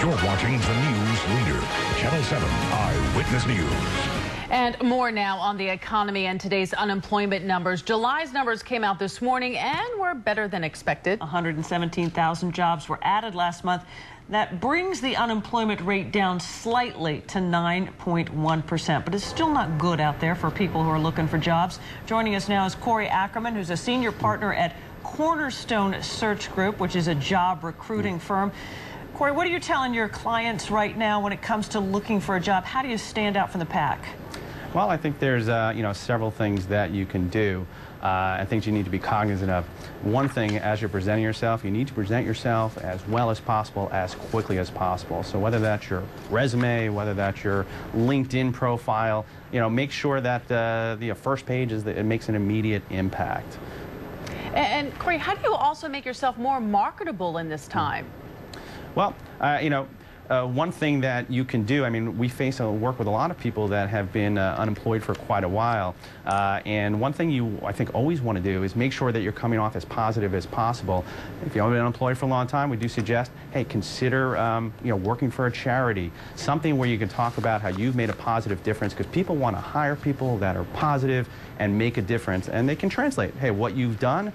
You're watching the news leader, Channel 7 Eyewitness News. And more now on the economy and today's unemployment numbers. July's numbers came out this morning and were better than expected. 117,000 jobs were added last month. That brings the unemployment rate down slightly to 9.1%, but it's still not good out there for people who are looking for jobs. Joining us now is Ackerman, who's a senior partner at Cornerstone Search Group, which is a job recruiting firm. Corey, what are you telling your clients right now when it comes to looking for a job? How do you stand out from the pack? Well, I think there's several things that you can do. I think you need to be cognizant of. One thing, as you're presenting yourself, you need to present yourself as well as possible, as quickly as possible. So whether that's your resume, whether that's your LinkedIn profile, make sure that the first page it makes an immediate impact. And Corey, how do you also make yourself more marketable in this time? Well, one thing that you can do, we work with a lot of people that have been unemployed for quite a while, and one thing you, I think, always want to do is make sure that you're coming off as positive as possible. If you haven't been unemployed for a long time, we do suggest, hey, consider working for a charity, something where you can talk about how you've made a positive difference, because people want to hire people that are positive and make a difference, and they can translate, hey, what you've done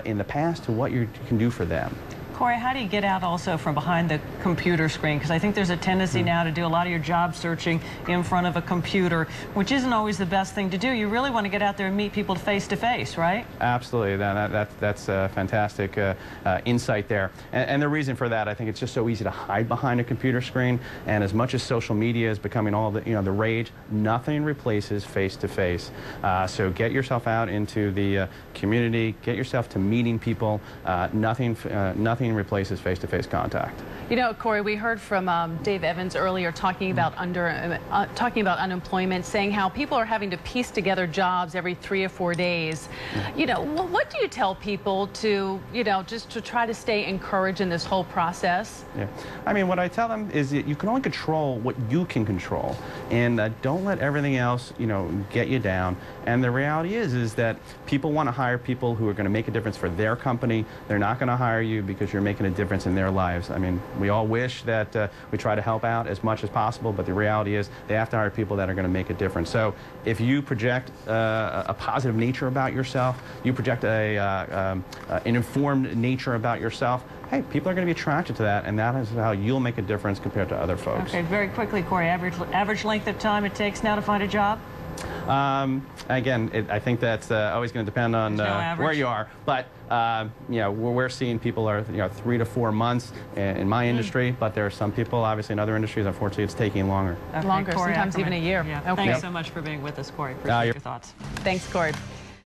in the past to what you can do for them. Corey, how do you get out also from behind the computer screen? Because I think there's a tendency now to do a lot of your job searching in front of a computer, which isn't always the best thing to do. You really want to get out there and meet people face to face, right? Absolutely. That's a fantastic insight there. And the reason for that, I think it's just so easy to hide behind a computer screen. And as much as social media is becoming all the rage, nothing replaces face to face. So get yourself out into the community, get yourself to meeting people. Nothing replaces face-to-face contact. Corey, we heard from Dave Evans earlier talking about unemployment, saying how people are having to piece together jobs every 3 or 4 days. What do you tell people to, just to try to stay encouraged in this whole process? Yeah, what I tell them is that you can only control what you can control, and don't let everything else, get you down. And the reality is that people want to hire people who are going to make a difference for their company. They're not going to hire you because you're making a difference in their lives. We all wish that we try to help out as much as possible, but the reality is they have to hire people that are going to make a difference. So if you project a positive nature about yourself, you project an informed nature about yourself, hey, people are going to be attracted to that, and that is how you'll make a difference compared to other folks. Okay, very quickly, Corey, average length of time it takes now to find a job? Again, I think that's always going to depend on where you are, but we're seeing people are 3 to 4 months in my industry, but there are some people, obviously, in other industries, unfortunately, it's taking longer. Okay, longer, Corey, sometimes even a year. Yeah. Okay. Thanks so much for being with us, Corey. Appreciate your thoughts. Thanks, Corey.